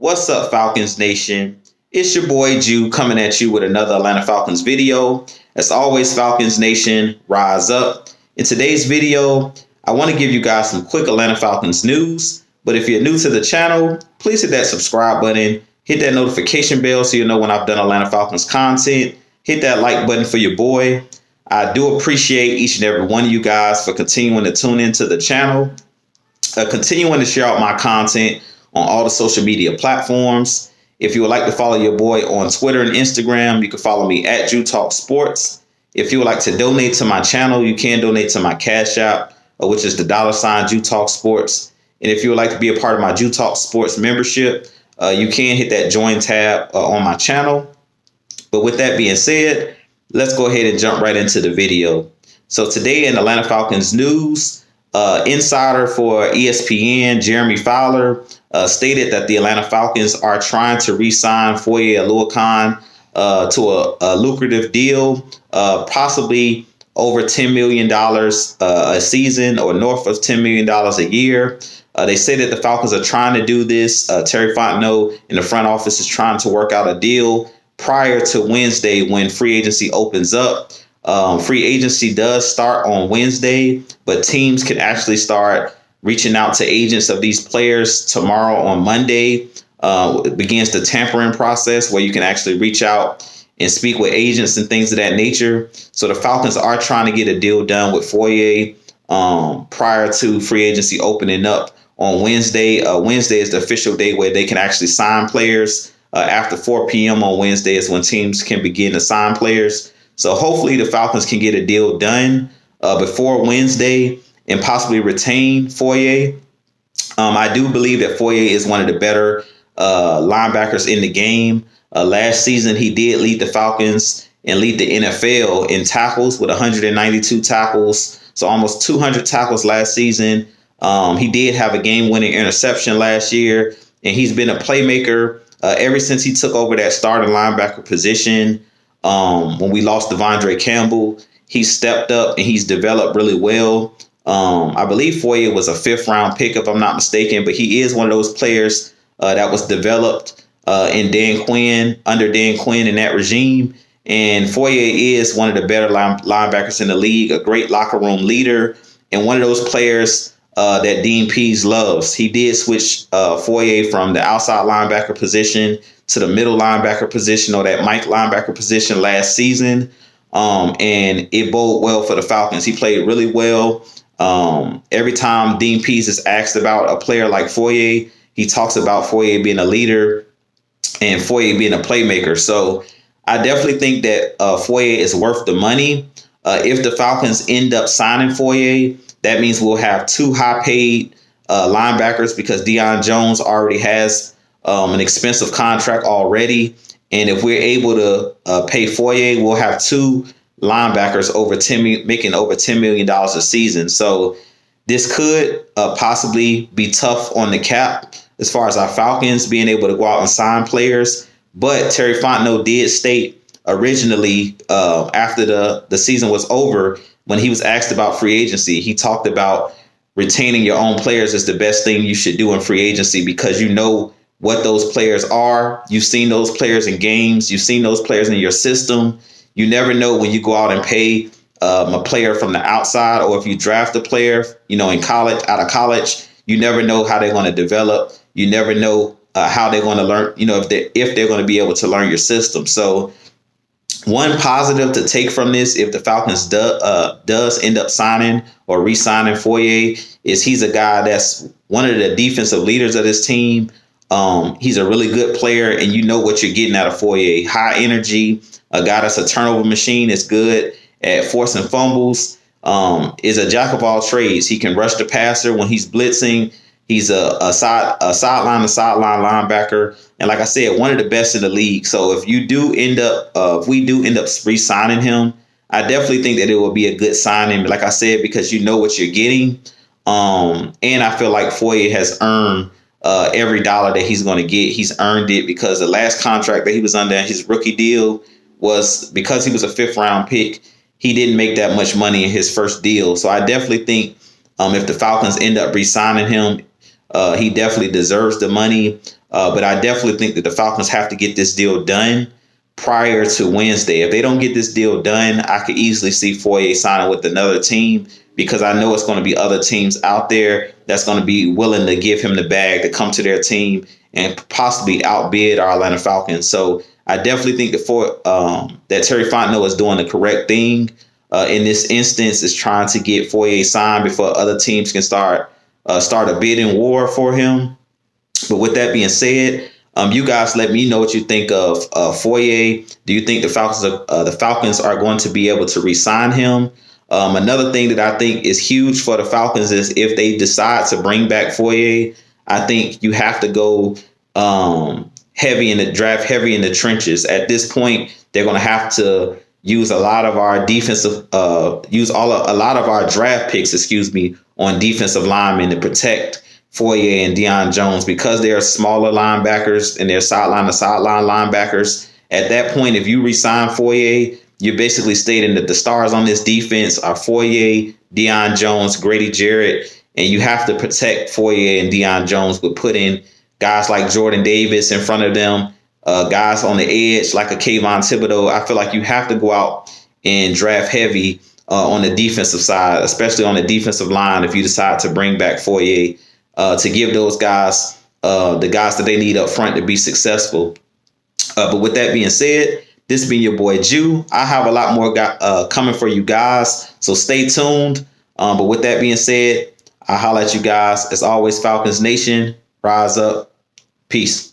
What's up, Falcons Nation? It's your boy Jew coming at you with another Atlanta Falcons video. As always, Falcons Nation, rise up. In today's video, I want to give you guys some quick Atlanta Falcons news. But if you're new to the channel, please hit that subscribe button, hit that notification bell so you know when I've done Atlanta Falcons content. Hit that like button for your boy. I do appreciate each and every one of you guys for continuing to tune into the channel, continuing to share out my content on all the social media platforms. If you would like to follow your boy on Twitter and Instagram, you can follow me at Jew Talk Sports. If you would like to donate to my channel, you can donate to my Cash App, which is the $ Jew Talk Sports. And if you would like to be a part of my Jew Talk Sports membership, you can hit that join tab on my channel. But with that being said, let's go ahead and jump right into the video. So today in Atlanta Falcons news, insider for ESPN, Jeremy Fowler, stated that the Atlanta Falcons are trying to re-sign Foye Oluokun to a lucrative deal, possibly over $10 million a season or north of $10 million a year. They say that the Falcons are trying to do this. Terry Fontenot in the front office is trying to work out a deal prior to Wednesday when free agency opens up. Free agency does start on Wednesday, but teams can actually start reaching out to agents of these players tomorrow on Monday. It begins the tampering process where you can actually reach out and speak with agents and things of that nature. So the Falcons are trying to get a deal done with Foye prior to free agency opening up on Wednesday. Wednesday is the official day where they can actually sign players. After 4 p.m. on Wednesday is when teams can begin to sign players. So hopefully the Falcons can get a deal done before Wednesday and possibly retain Foye. I do believe that Foye is one of the better linebackers in the game. Last season, he did lead the Falcons and lead the NFL in tackles with 192 tackles. So almost 200 tackles last season. He did have a game-winning interception last year, and he's been a playmaker ever since he took over that starting linebacker position. When we lost Devondre Campbell, he stepped up and he's developed really well. I believe Foye was a 5th-round pick, if I'm not mistaken, but he is one of those players that was developed under Dan Quinn in that regime. And Foye is one of the better linebackers in the league, a great locker room leader, and one of those players that Dean Pease loves. He did switch Foye from the outside linebacker position to the middle linebacker position or that Mike linebacker position last season. And it boded well for the Falcons. He played really well. Every time Dean Pease is asked about a player like Foye, he talks about Foye being a leader and Foye being a playmaker. So I definitely think that Foye is worth the money. If the Falcons end up signing Foye, that means we'll have 2 high-paid linebackers because Deion Jones already has an expensive contract already. And if we're able to pay Foye, we'll have 2 linebackers making over $10 million a season. So this could possibly be tough on the cap as far as our Falcons being able to go out and sign players. But Terry Fontenot did state originally after the season was over, when he was asked about free agency, he talked about retaining your own players is the best thing you should do in free agency because you know what those players are. You've seen those players in games. You've seen those players in your system. You never know when you go out and pay a player from the outside, or if you draft a player, in college, out of college, you never know how they're going to develop. You never know how they're going to learn, if they're going to be able to learn your system. So one positive to take from this, if the Falcons does end up signing or re-signing Foye, is he's a guy that's one of the defensive leaders of this team. He's a really good player, and you know what you're getting out of Foye. High energy, a guy that's a turnover machine, is good at forcing fumbles, is a jack of all trades. He can rush the passer when he's blitzing. He's a sideline linebacker. And like I said, one of the best in the league. So if we do end up re-signing him, I definitely think that it will be a good signing. Like I said, because you know what you're getting. And I feel like Foye has earned every dollar that he's going to get. He's earned it because the last contract that he was under, his rookie deal, was because he was a 5th-round pick. He didn't make that much money in his first deal. So I definitely think if the Falcons end up re-signing him, he definitely deserves the money. But I definitely think that the Falcons have to get this deal done prior to Wednesday. If they don't get this deal done, I could easily see Foye signing with another team, because I know it's going to be other teams out there that's going to be willing to give him the bag to come to their team and possibly outbid our Atlanta Falcons. So I definitely think that Terry Fontenot is doing the correct thing in this instance, is trying to get Foye signed before other teams can start a bidding war for him. But with that being said, you guys let me know what you think of Foye. Do you think the Falcons are going to be able to re-sign him? Another thing that I think is huge for the Falcons is if they decide to bring back Foye, I think you have to go heavy in the trenches. At this point, they're going to have to use a lot of our a lot of our draft picks, on defensive linemen to protect Foye and Deion Jones, because they are smaller linebackers and they're sideline to sideline linebackers. At that point, if you re-sign Foye, you're basically stating that the stars on this defense are Foye, Deion Jones, Grady Jarrett, and you have to protect Foye and Deion Jones with putting guys like Jordan Davis in front of them, guys on the edge like a Kayvon Thibodeau. I feel like you have to go out and draft heavy on the defensive side, especially on the defensive line, if you decide to bring back Foye, to give those guys the guys that they need up front to be successful. But with that being said, this has been your boy Jew. I have a lot more coming for you guys, so stay tuned. But with that being said, I'll holler at you guys. As always, Falcons Nation, rise up. Peace.